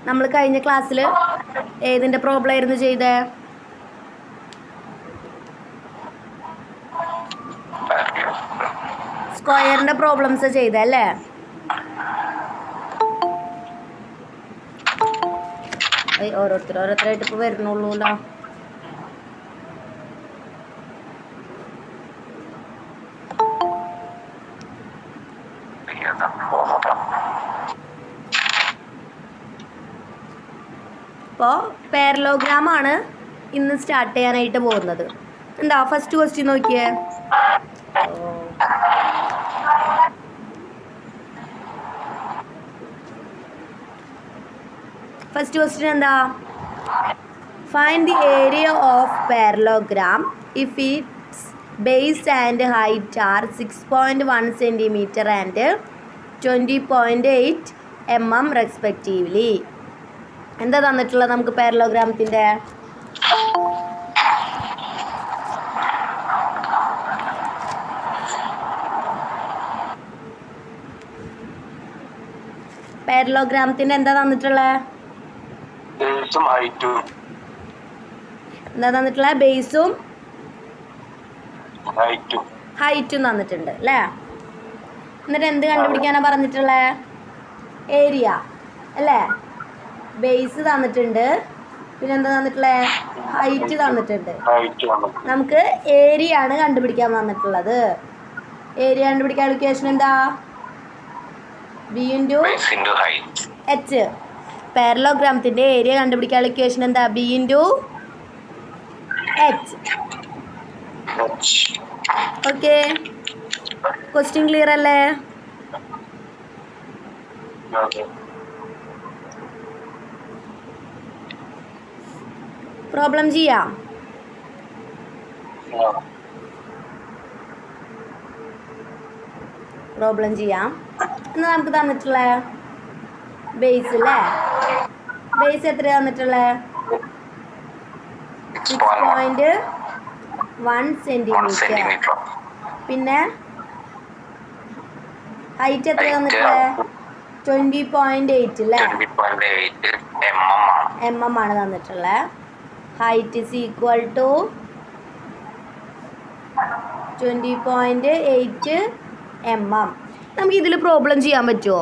നമ്മൾ കഴിഞ്ഞ ക്ലാസ്സിൽ ഏതിൻ്റെ പ്രോബ്ലം ആയിരുന്നു ചെയ്തേ? സ്ക്വയറിൻ്റെ പ്രോബ്ലംസ് ചെയ്തല്ലേ? ഓരോരുത്തരായിട്ട് ഇപ്പോൾ വരുന്നുള്ളൂല്ലോ. അപ്പോൾ പാരലോഗ്രാം ആണ് ഇന്ന് സ്റ്റാർട്ട് ചെയ്യാനായിട്ട് പോകുന്നത്. എന്താ ഫസ്റ്റ് ക്വസ്റ്റ്യൻ നോക്കിയേ. ഫസ്റ്റ് ക്വസ്റ്റ്യൻ എന്താ? Find the area of parallelogram if its base and height are 6.1 cm and 20.8 mm respectively. എന്താ തന്നിട്ടുള്ളത് നമുക്ക് പാരലോഗ്രാമത്തിൻ്റെ? പാരലോഗ്രാമത്തിൻ്റെ എന്താ തന്നിട്ടുള്ളത്? എന്താ തന്നിട്ടുള്ളത്? ബേസും ഹൈറ്റും തന്നിട്ടുണ്ട് അല്ലേ? എന്നിട്ട് എന്ത് കണ്ടുപിടിക്കാനാ പറഞ്ഞിട്ടുള്ളത്? ഏരിയ അല്ലേ? ബേസ് തന്നിട്ടുണ്ട്, പിന്നെ എന്താ തന്നിട്ടുള്ളത്? ഹൈറ്റ് തന്നിട്ടുണ്ട്. നമുക്ക് ഏരിയ ആണ് കണ്ടുപിടിക്കാൻ വന്നിട്ടുള്ളത്. ഏരിയ കണ്ടുപിടിക്കാൻ ഇക്വേഷൻ എന്താ? B into H. പാരലോഗ്രാമത്തിൻ്റെ ഏരിയ കണ്ടുപിടിക്കാൻ ഇക്വേഷൻ എന്താ? B into H. Okay, question clear അല്ലേ? പ്രോബ്ലം ചെയ്യാം. എന്നാൽ നമുക്ക് തന്നിട്ടുള്ള ബേസ് അല്ലേ? ബേസ് എത്ര തന്നിട്ടുള്ളത്? 6.1 cm. പിന്നെ ഹൈറ്റ് എത്ര തന്നിട്ടുള്ളത്? 20.8 അല്ലേ? mm ആണ് തന്നിട്ടുള്ളത്. Height is equal to 20.8 mm. നമുക്ക് ഇതിൽ പ്രോബ്ലം ചെയ്യാൻ പറ്റുമോ?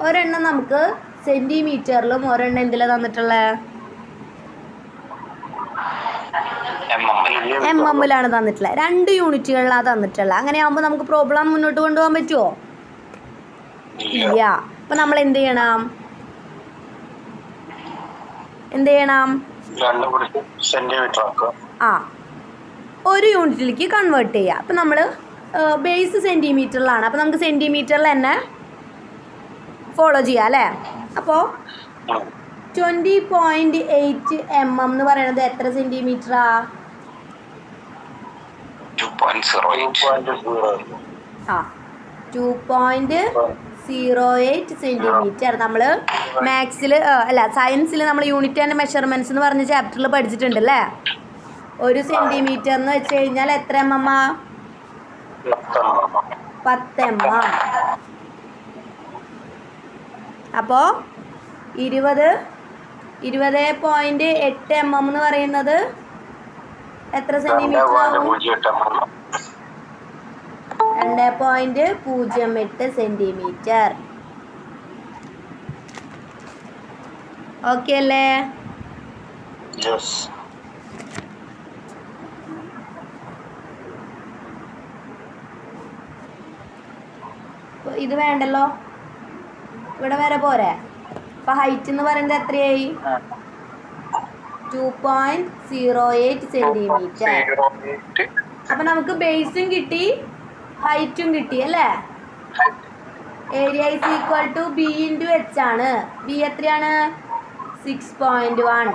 ഒരെണ്ണം നമുക്ക് സെൻറ്റിമീറ്ററിലും ഒരെണ്ണം എന്തിലാണ് തന്നിട്ടുള്ളത്? mmലാണ് തന്നിട്ടുള്ളത്. 2 യൂണിറ്റുകളിലാണ് തന്നിട്ടുള്ളത്. അങ്ങനെ ആകുമ്പോൾ നമുക്ക് പ്രോബ്ലം മുന്നോട്ട് കൊണ്ടുപോകാൻ പറ്റുമോ? ഇല്ല. അപ്പം നമ്മൾ എന്ത് ചെയ്യണം? ഒരു യൂണിറ്റിലേക്ക് കൺവേർട്ട് ചെയ്യുക. അപ്പം നമ്മൾ ബേസ് സെൻറ്റിമീറ്ററിലാണ്. അപ്പം നമുക്ക് സെൻറ്റിമീറ്ററിൽ തന്നെ ഫോളോ ചെയ്യാം അല്ലേ? അപ്പോൾ 20.8 mm എന്ന് പറയുന്നത് എത്ര സെൻറ്റിമീറ്ററാ? 2.08 സെൻറ്റിമീറ്റർ. നമ്മൾ മാത്സിൽ സയൻസിൽ നമ്മൾ യൂണിറ്റ് ആൻഡ് മെഷർമെൻറ്റ്സ് എന്ന് പറഞ്ഞ ചാപ്റ്ററിൽ പഠിച്ചിട്ടുണ്ട് അല്ലേ? 1 സെൻറ്റിമീറ്റർ എന്ന് വെച്ച് കഴിഞ്ഞാൽ എത്ര mm? 10 mm. അപ്പോൾ 20.8 mm എന്ന് പറയുന്നത് എത്ര സെൻറ്റിമീറ്റർ ആവും? 2.08 സെൻറ്റിമീറ്റർ. ഓക്കെ അല്ലേ? ഇത് വേണ്ടല്ലോ, ഇവിടെ വരെ പോരെ. അപ്പം ഹൈറ്റ് എന്ന് പറയുന്നത് എത്രയായി? 2.08 സെൻറ്റിമീറ്റർ. അപ്പം നമുക്ക് ബേസും കിട്ടി ഹൈറ്റും കിട്ടി അല്ലേ? Area is equal to B into H ആണ്. ബി എത്രയാണ്? 6.1.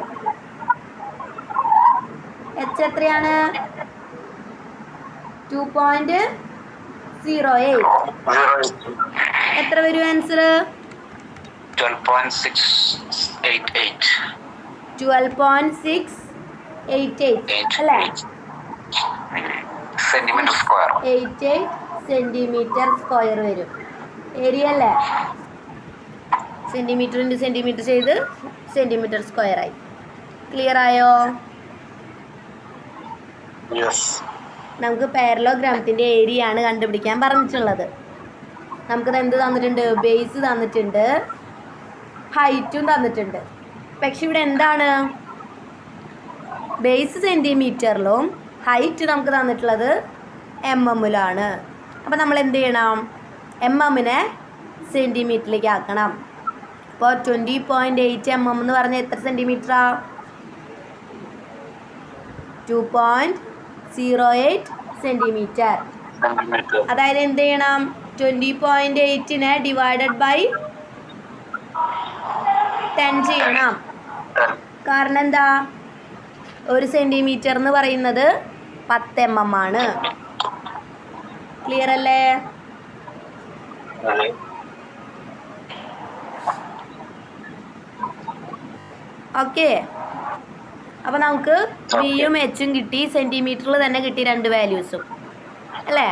എച്ച് എത്രയാണ്? 2.08. എത്ര വരും ആൻസർ? 12.688 അല്ലേ? Centimetre square. 88 സെൻറ്റിമീറ്റർ സ്ക്വയർ വരും. ഏരിയ അല്ലേ? സെൻറ്റിമീറ്റർ ഇൻറ്റു സെൻറ്റിമീറ്റർ ചെയ്ത് സെൻറ്റിമീറ്റർ സ്ക്വയർ ആയി. ക്ലിയർ ആയോ? നമുക്ക് പാരലോഗ്രാമത്തിൻ്റെ ഏരിയ ആണ് കണ്ടുപിടിക്കാൻ പറഞ്ഞിട്ടുള്ളത്. നമുക്കത് എന്ത് തന്നിട്ടുണ്ട്? ബേസ് തന്നിട്ടുണ്ട്, ഹൈറ്റും തന്നിട്ടുണ്ട്. പക്ഷെ ഇവിടെ എന്താണ്? ബേസ് സെൻറ്റിമീറ്ററിലും ഹൈറ്റ് നമുക്ക് തന്നിട്ടുള്ളത് MM-ലാണ്. അപ്പോൾ നമ്മൾ എന്ത് ചെയ്യണം? MM-നെ സെൻറ്റിമീറ്ററിലേക്ക് ആക്കണം. അപ്പോൾ 20.8 mm എന്ന് പറഞ്ഞാൽ എത്ര സെൻറ്റിമീറ്ററാണ്? 2.08 സെൻറ്റിമീറ്റർ. അതായത് എന്ത് ചെയ്യണം? 20.8നെ ഡിവൈഡഡ് ബൈ 10 ചെയ്യണം. കാരണം എന്താ? ഒരു സെൻറ്റിമീറ്റർ എന്ന് പറയുന്നത് 10 mm ആണ്. ക്ലിയർ അല്ലേ? ഓക്കെ. അപ്പോൾ നമുക്ക് ബിയും എച്ചും കിട്ടി, സെൻറ്റിമീറ്ററിൽ തന്നെ കിട്ടി 2 വാല്യൂസും അല്ലേ?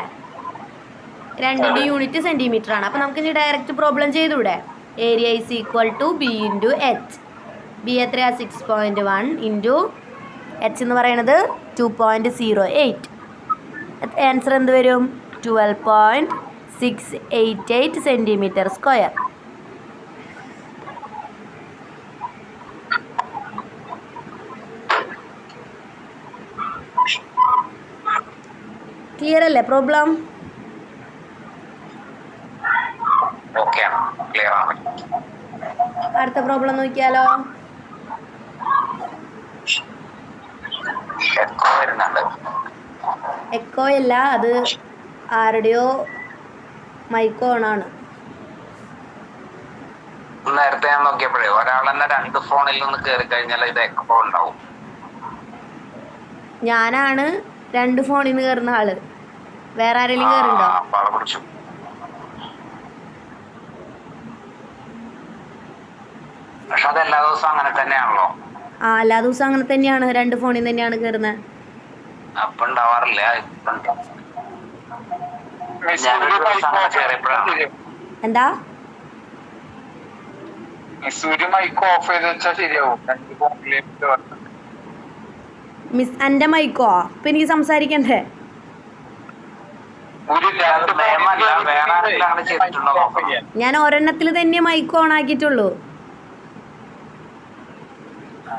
2ൻ്റെ യൂണിറ്റ് സെൻറ്റിമീറ്റർ ആണ്. അപ്പോൾ നമുക്ക് ഇനി ഡയറക്റ്റ് പ്രോബ്ലം ചെയ്തൂടെ? Area is equal to B into H. B എത്രയാണ്? 6.1 ഇൻറ്റു എച്ച് എന്ന് പറയുന്നത് 2.08. ആൻസർ എന്ത് വരും? 12.688 സെൻറ്റിമീറ്റർ സ്ക്വയർ. ക്ലിയർ അല്ലേ പ്രോബ്ലം? അടുത്ത പ്രോബ്ലം നോക്കിയാലോ? എക്കോ അല്ല, അത് ആരുടെയോ മൈക്കോ ഓണാണ്. നേരത്തെ ഞാൻ നോക്കിയപ്പോഴേ ഒരാളെന്നെ 2 ഫോണിൽ നിന്ന് കയറി കഴിഞ്ഞാൽ ഇത് എക്കോ ഉണ്ടാവും. ഞാനാണ് 2 ഫോണിൽ നിന്ന് കയറുന്ന ആള്. വേറെ ആരെങ്കിലും കയറുണ്ടോ? പക്ഷെ അത് എല്ലാ ദിവസവും അങ്ങനെ തന്നെയാണല്ലോ. എല്ലാ ദിവസവും അങ്ങനെ തന്നെയാണ്. 2 ഫോണിൽ തന്നെയാണ് കയറുന്നത്. അപ്പൊ ഉണ്ടാവാറില്ല. എന്താ? മിസ് എൻ്റെ മൈക്കോ? ഇപ്പൊ എനിക്ക് സംസാരിക്കണ്ടേ? ഞാൻ ഒരെണ്ണത്തിൽ തന്നെ മൈക്ക് ഓൺ ആക്കിയിട്ടുള്ളൂ.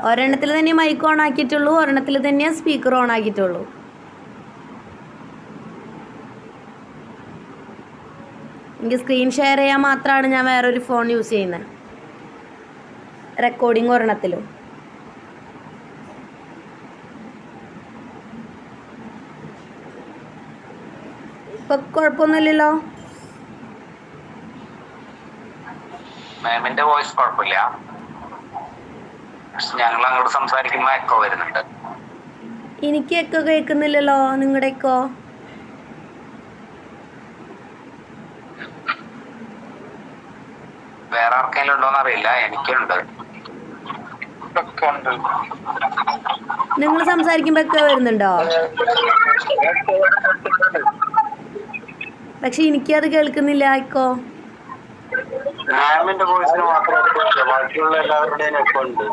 ഒരെണ്ണത്തിൽ തന്നെ മൈക്ക് ഓൺ ആക്കിയിട്ടുള്ളൂ, ഒരെണ്ണത്തിൽ തന്നെ സ്പീക്കർ ഓൺ ആക്കിയിട്ടുള്ളൂ. എനിക്ക് സ്ക്രീൻ ഷെയർ ചെയ്യാൻ മാത്രമാണ് ഞാൻ വേറൊരു ഫോൺ യൂസ് ചെയ്യുന്നത്. റെക്കോർഡിങ് ഒരെണ്ണത്തിലും. ഇപ്പൊ കുഴപ്പമൊന്നുമില്ലല്ലോ. മാമിന്റെ വോയിസ് കുഴപ്പമില്ല. ഞങ്ങൾ അങ്ങോട്ട് സംസാരിക്കുമ്പോ എക്കോ വരുന്നുണ്ട്. എനിക്ക് എക്കോ കേൾക്കുന്നില്ലല്ലോ. നിങ്ങളുടെ എക്കോ? വേറെ ആർക്കെങ്കിലും ഉണ്ടോന്ന് അറിയില്ല. എനിക്കുണ്ട്. നിങ്ങൾ സംസാരിക്കുമ്പോ എക്കോ വരുന്നുണ്ടോ? പക്ഷെ എനിക്കത് കേൾക്കുന്നില്ല എക്കോ. മാമിന്റെ വോയിസിന് മാത്രമേ ബാക്കിയുള്ള എല്ലാവരുടെയും എക്കോ ഉണ്ട്.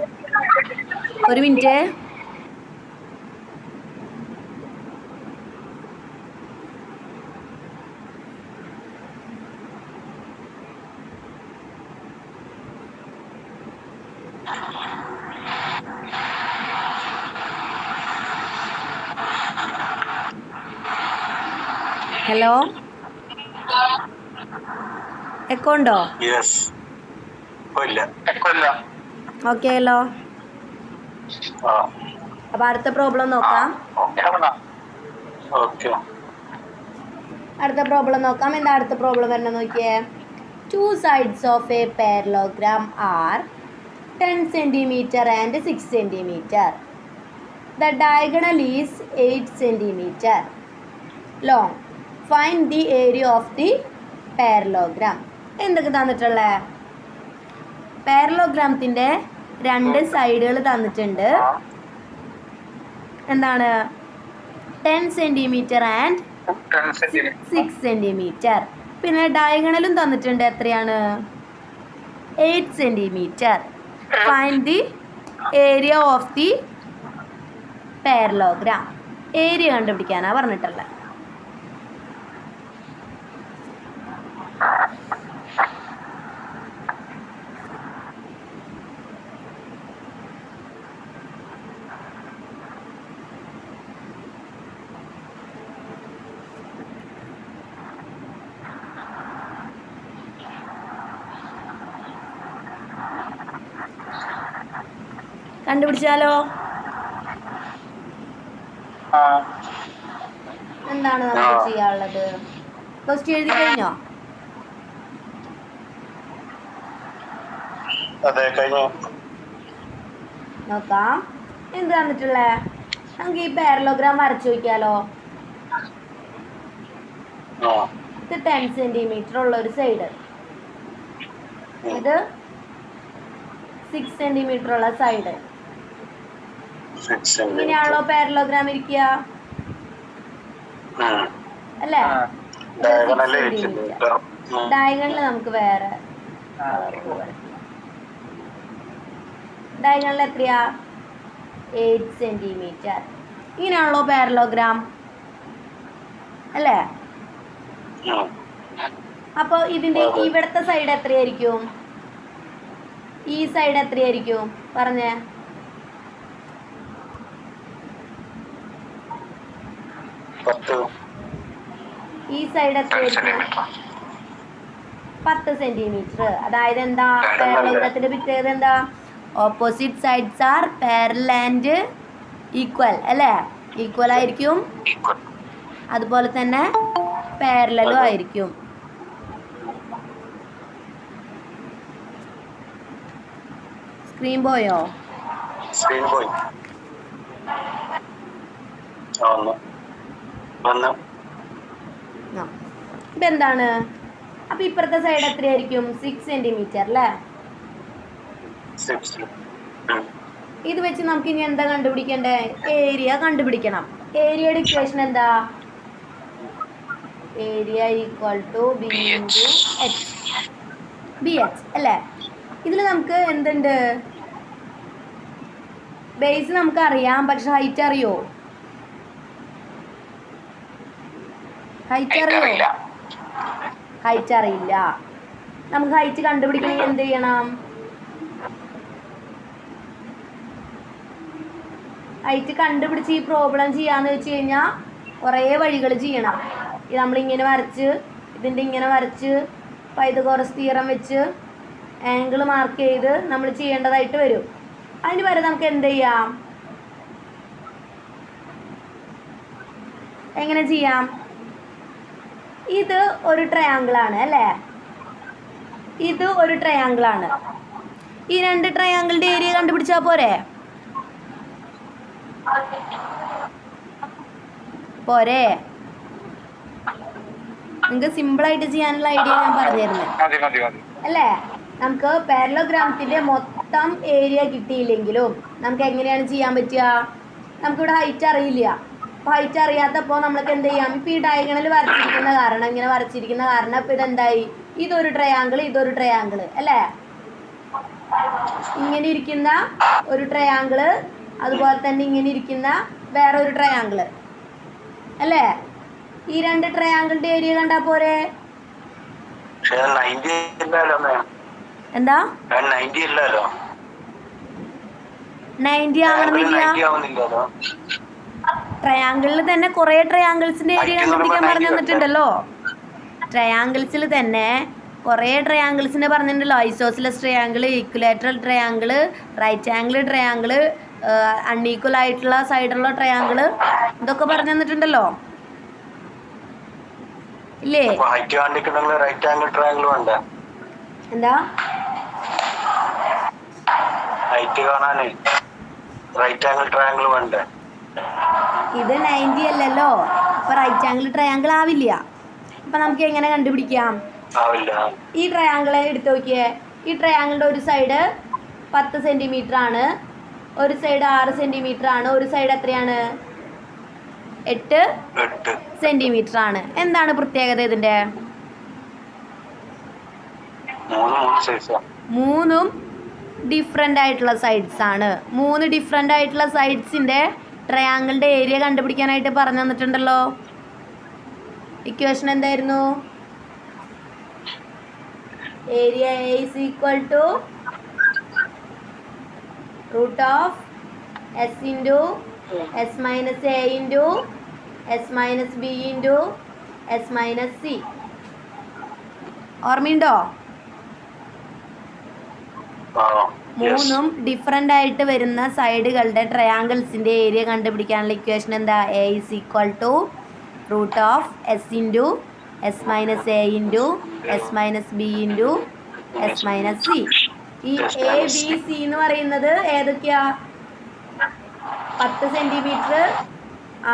ഒരു മിനിറ്റ്. ഹലോ, എക്കോ ഉണ്ടോ? ഓക്കെ അല്ലോ. അപ്പൊ അടുത്ത പ്രോബ്ലം നോക്കാം. അടുത്ത പ്രോബ്ലം നോക്കാം. എന്താ അടുത്ത പ്രോബ്ലം വരണം നോക്കിയേ. 2 sides of a parallelogram are 10 centimeter and 6 centimeter. The diagonal is 8 centimeter long. Find the area of the parallelogram. എന്തൊക്കെ തന്നിട്ടുള്ളേ? പാരലോഗ്രാമത്തിൻ്റെ 2 സൈഡുകൾ തന്നിട്ടുണ്ട്. എന്താണ്? 10 സെൻറ്റിമീറ്റർ ആൻഡ് 6 സെൻറ്റിമീറ്റർ. പിന്നെ ഡയഗണലും തന്നിട്ടുണ്ട്. എത്രയാണ്? 8 centimeter. Find the area of the parallelogram. Area കണ്ടുപിടിക്കാനാണ് പറഞ്ഞിട്ടുള്ളത്. കണ്ടുപിടിച്ചാലോ? എന്താണ് നമുക്ക് ചെയ്യാനുള്ളത്? ക്വസ്റ്റ്യൻ എഴുതി കഴിഞ്ഞോ? നോക്കാം എന്ത് തന്നിട്ടുള്ളേ. നമുക്ക് ഈ പാരലോഗ്രാം വരച്ചു നോക്കിയാലോ? ഇത് 10 സെന്റിമീറ്റർ ഉള്ള ഒരു സൈഡ്, ഇത് 6 സെന്റിമീറ്റർ ഉള്ള സൈഡ്. ഇങ്ങനെയാണല്ലോ പാരലോഗ്രാം ഇരിക്കുക അല്ലേ? ഡയഗണലിൽ നമുക്ക് വേറെ ഡയഗണലിൽ എത്രയാ? 8 സെന്റിമീറ്റർ. ഇങ്ങനെയാണല്ലോ പാരലോഗ്രാം അല്ലേ? അപ്പൊ ഇതിന്റെ ഇവിടുത്തെ സൈഡ് എത്രയായിരിക്കും? ഈ സൈഡ് എത്രയായിരിക്കും പറഞ്ഞേ? ഈ സൈഡ് എത്രയായിരിക്കും? 10 സെന്റിമീറ്റർ. അതായത് എന്താ പാരലോഗ്രത്തിന്റെ പ്രത്യേകത? എന്താ? Opposite sides are parallel and equal അല്ലേ? ഈക്വൽ ആയിരിക്കും, അതുപോലെ തന്നെ പാരലലും ആയിരിക്കും. സ്ക്രീൻ പോയോ? സ്ക്രീൻ പോയി. ഇതെന്താണ്? അപ്പൊ ഇപ്പുറത്തെ സൈഡ് എത്രയായിരിക്കും? 6 സെന്റിമീറ്റർ അല്ലേ? ഇത് വെച്ച് നമുക്ക് ഇനി എന്താ കണ്ടുപിടിക്കണ്ടേ? ഏരിയ കണ്ടുപിടിക്കണം. ഏരിയയുടെ ഇക്വേഷൻ എന്താ? Area equal to B into H, B H അല്ലേ? ഇതിൽ നമുക്ക് എന്തുണ്ട്? ബേസ് നമുക്ക് അറിയാം, പക്ഷെ ഹൈറ്റ് അറിയോ? ഹൈറ്റ് അറിയോ? ഹൈറ്റ് അറിയില്ല. നമുക്ക് ഹൈറ്റ് കണ്ടുപിടിക്കണമെങ്കിൽ എന്ത് ചെയ്യണം? ഹൈറ്റ് കണ്ടുപിടിച്ച് ഈ പ്രോബ്ലം ചെയ്യാന്ന് വെച്ച് കഴിഞ്ഞാൽ കുറേ വഴികൾ ചെയ്യണം. ഇത് നമ്മളിങ്ങനെ വരച്ച്, ഇതിൻ്റെ ഇങ്ങനെ വരച്ച്, പൈതഗോറസ് തിയറം വെച്ച് ആംഗിൾ മാർക്ക് ചെയ്ത് നമ്മൾ ചെയ്യേണ്ടതായിട്ട് വരും. അതിന് വരെ നമുക്ക് എന്ത് ചെയ്യാം? എങ്ങനെ ചെയ്യാം? ഇത് ഒരു ട്രയാങ്കിളാണ് അല്ലേ? ഇത് ഒരു ട്രയാങ്കിളാണ്. ഈ രണ്ട് ട്രയാങ്കിളിൻ്റെ ഏരിയ കണ്ടുപിടിച്ചാൽ പോരെ? പോരെ? നിങ്ങൾക്ക് സിമ്പിളായിട്ട് ചെയ്യാനുള്ള ഐഡിയ ഞാൻ പറഞ്ഞിരുന്നത് അല്ലേ? നമുക്ക് പാരലോഗ്രാമത്തിൻ്റെ മൊത്തം ഏരിയ കിട്ടിയില്ലെങ്കിലും നമുക്ക് എങ്ങനെയാണ് ചെയ്യാൻ പറ്റുക? നമുക്കിവിടെ ഹൈറ്റ് അറിയില്ല. അപ്പോൾ ഹൈറ്റ് അറിയാത്തപ്പോൾ നമ്മൾക്ക് എന്ത് ചെയ്യാം? ഇപ്പോൾ ഈ ഡയഗണൽ വരച്ചിരിക്കുന്ന കാരണം, ഇങ്ങനെ വരച്ചിരിക്കുന്ന കാരണം ഇപ്പോൾ ഇതെന്തായി? ഇതൊരു ട്രയാങ്കിൾ, ഇതൊരു ട്രയാങ്കിൾ അല്ലേ? ഇങ്ങനെ ഇരിക്കുന്ന ഒരു ട്രയാങ്കിൾ, അതുപോലെ തന്നെ ഇങ്ങനെ ഇരിക്കുന്ന വേറൊരു ട്രയാങ്കിൾ അല്ലേ? ഈ രണ്ട് ട്രയാങ്കിളിന്റെ ഏരിയ കണ്ടാ പോരെ? എന്താ 90 ആവണമെന്നില്ല. ട്രയാങ്കിളിൽ തന്നെ കുറെ ട്രയാങ്കിൾസിന്റെ ഏരിയ കണ്ടുപിടിക്കാൻ പറഞ്ഞു തന്നിട്ടുണ്ടല്ലോ. ട്രയാങ്കിൾസിൽ തന്നെ കുറേ ട്രയാങ്കിൾസിനെ പറഞ്ഞിട്ടുണ്ടല്ലോ. Isosceles triangle, equilateral triangle, right angle triangle, unequal ആയിട്ടുള്ള സൈഡുള്ള ട്രയാങ്കിൾ, ഇതൊക്കെ പറഞ്ഞു തന്നിട്ടുണ്ടല്ലോ ഇല്ലേ? എന്താ ഇത് 90 അല്ലല്ലോ, അപ്പൊ റൈറ്റ് ആംഗിൾ ട്രയാങ്കിൾ ആവില്ല. അപ്പൊ നമുക്ക് എങ്ങനെ കണ്ടുപിടിക്കാം? ഈ ട്രയാങ്കിൾ എടുത്തു നോക്കിയേ. ഈ ട്രയാങ്കിളിന്റെ ഒരു സൈഡ് 10 സെന്റിമീറ്റർ ആണ്, ഒരു സൈഡ് 6 സെന്റിമീറ്റർ ആണ്, ഒരു സൈഡ് എത്രയാണ്? 8 സെന്റിമീറ്റർ ആണ്. എന്താണ് പ്രത്യേകത ഇതിന്റെ? മൂന്ന് സൈസാ. മൂന്നും ഡിഫറെൻ്റ് ആയിട്ടുള്ള സൈഡ്സ് ആണ്. 3 ഡിഫറെൻ്റ് ആയിട്ടുള്ള സൈഡ്സിൻ്റെ ട്രയാങ്കിളിൻ്റെ ഏരിയ കണ്ടുപിടിക്കാനായിട്ട് പറഞ്ഞു തന്നിട്ടുണ്ടല്ലോ. ഇക്വേഷൻ എന്തായിരുന്നു? Area A is equal to root of S into S minus A into S minus B into S minus C. ഓർമ്മയുണ്ടോ? മൂന്നും ഡിഫറെൻ്റ് ആയിട്ട് വരുന്ന സൈഡുകളുടെ ട്രയാങ്കിൾസിൻ്റെ ഏരിയ കണ്ടുപിടിക്കാനുള്ള ഇക്വേഷൻ എന്താ? A is equal to root of S into S minus A into S minus B into S minus C. ഈ A B C എന്ന് പറയുന്നത് ഏതൊക്കെയാ? 10 സെൻറ്റിമീറ്റർ,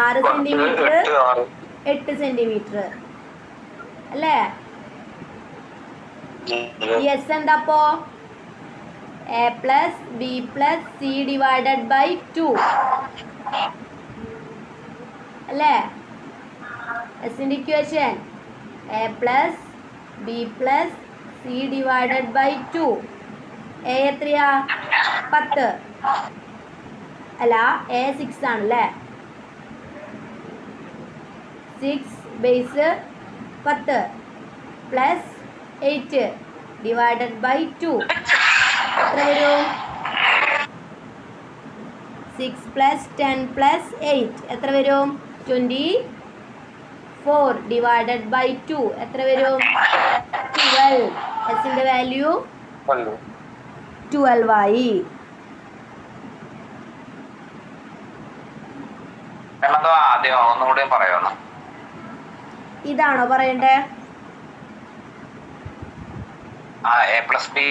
6 സെൻറ്റിമീറ്റർ, 8 സെൻറ്റിമീറ്റർ അല്ലേ? എസ് എന്താപ്പോ? A plus B plus C divided by 2 അല്ലേ? എസിൻ്റെ equation A plus B plus C divided by 2. A എത്രയാ? 10 അല്ല, എ 6 ആണല്ലേ? 6 ബേസ് 10 പ്ലസ് 8 ഡിവൈഡഡ് ബൈ 2 എത്ര വരും? 6 പ്ലസ് 10 പ്ലസ് 8 എത്ര വരും? 24 ഡിവൈഡഡ് ബൈ 2 എത്ര വരും? 12. എസിൻ്റെ വാല്യൂ 12 ആയി. ആദ്യം ഒന്നുകൂടെ പറയാമോ? ഇതാണോ പറയണ്ടേ? എ പ്ലസ് ബി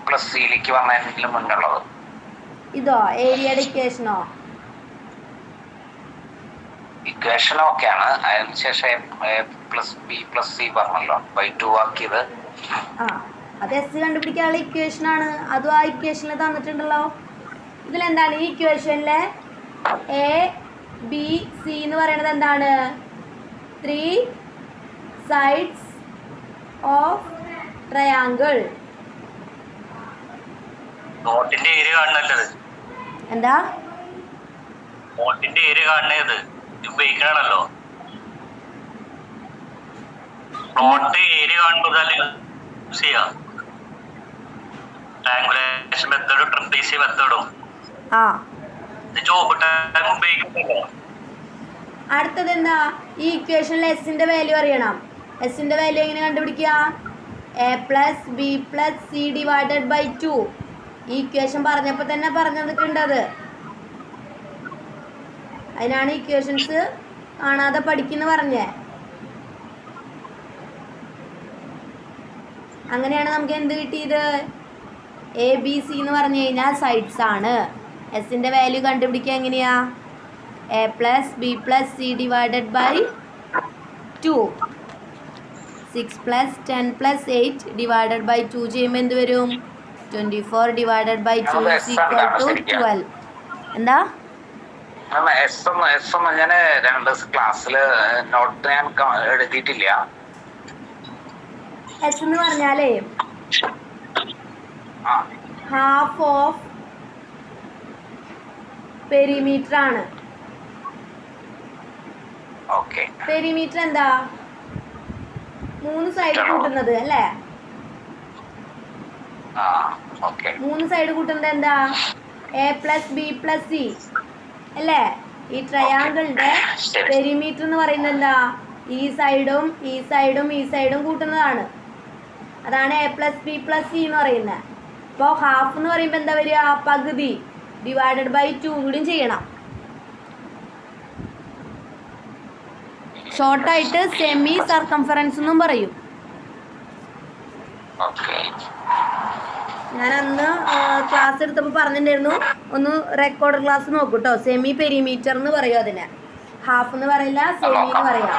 പ്ലസ് സിയിലേക്ക് വന്നതിന് മുന്നുള്ളത് ഇതോ? ഏരിയയുടെ ഇക്വേഷനോ? ഇക്വേഷൻ ഓക്കെയാണ്. അതിനുശേഷം A plus B plus C പറഞ്ഞല്ലോ, ബൈ 2 ആക്കിയത്. അത് എസ് കണ്ടുപിടിക്കാനുള്ള ഇക്വേഷനാണ്. അതും ആ ഇക്വേഷനിൽ തന്നിട്ടുണ്ടല്ലോ. ഇതിലെന്താണ് ഈ ഇക്വേഷനിലെ എ ബി സി എന്ന് പറയുന്നത്? എന്താണ്? 3 സൈഡ്സ് ഓഫ് ട്രയാങ്കിൾ. നോട്ടിന്റെ ഏരിയ കാണുന്നല്ലത്. എന്താ? നോട്ടിന്റെ ഏരിയ കാണുന്നത് ഉപയോഗിക്കണല്ലോ. നോട്ട് ഏരിയ കാണുമ്പോൾ ചെയ്യാം. ട്രയാങ്കുലേഷൻ മെത്തേഡും ട്രപ്പീസിയം മെത്തേഡും ജോബ് ടൈം ഉപയോഗിക്കുന്നില്ല. അടുത്തത് എന്താ? ഈ ഇക്വേഷനിൽ എസിൻ്റെ വാല്യൂ അറിയണം. എസിൻ്റെ വാല്യൂ എങ്ങനെ കണ്ടുപിടിക്കുക? A plus B plus C divided by 2. ഈ ഇക്വേഷൻ പറഞ്ഞപ്പോൾ തന്നെ പറഞ്ഞു തന്നിട്ടുണ്ടത്. അതിനാണ് ഇക്വേഷൻസ് കാണാതെ പഠിക്കുന്ന പറഞ്ഞേ. അങ്ങനെയാണ് നമുക്ക് എന്ത് കിട്ടിയത്? എ ബി സി എന്ന് പറഞ്ഞു കഴിഞ്ഞാൽ സൈഡ്സ് ആണ്. എസിൻ്റെ വാല്യൂ കണ്ടുപിടിക്കുക എങ്ങനെയാ? A plus B plus C divided by 2. 6 plus 10 plus 8 divided by 2 ചെയ്യുമ്പോൾ എന്ത് വരും? 24 divided by 2 is equal to 12. എന്താ? ഞാൻ 2 ക്ലാസ്സിൽ നോട്ട് ഞാൻ എഴുതിയിട്ടില്ല. എസ് എന്ന് പറഞ്ഞാലേ ഹാഫ് ഓഫ് പെരിമീറ്റർ ആണ്. പെരിമീറ്റർ എന്താ? 3 സൈഡ് കൂട്ടുന്നത് അല്ലേ? 3 സൈഡ് കൂട്ടുന്നത് എന്താ? A plus B plus C അല്ലേ? ഈ ട്രയാങ്കിളിന്റെ പെരിമീറ്റർ എന്ന് പറയുന്നത് എന്താ? ഈ സൈഡും ഈ സൈഡും ഈ സൈഡും കൂട്ടുന്നതാണ്. അതാണ് A plus B plus C എന്ന് പറയുന്നത്. അപ്പോൾ ഹാഫ് എന്ന് പറയുമ്പോൾ എന്താ വരിക? പകുതി ഡിവൈഡഡ് ബൈ 2 കൂടിയും ചെയ്യണം. ഷോർട്ടായിട്ട് സെമി സർക്കംഫറൻസ് എന്നും പറയും. ഞാൻ അന്ന് ക്ലാസ് എടുത്തപ്പോൾ പറഞ്ഞിട്ടുണ്ടായിരുന്നു, ഒന്ന് റെക്കോർഡർ ക്ലാസ് നോക്കൂട്ടോ. സെമി പെരിമീറ്റർ എന്ന് പറയും അതിനെ. ഹാഫ് എന്ന് പറയില്ല, സെമി എന്ന് പറയാം.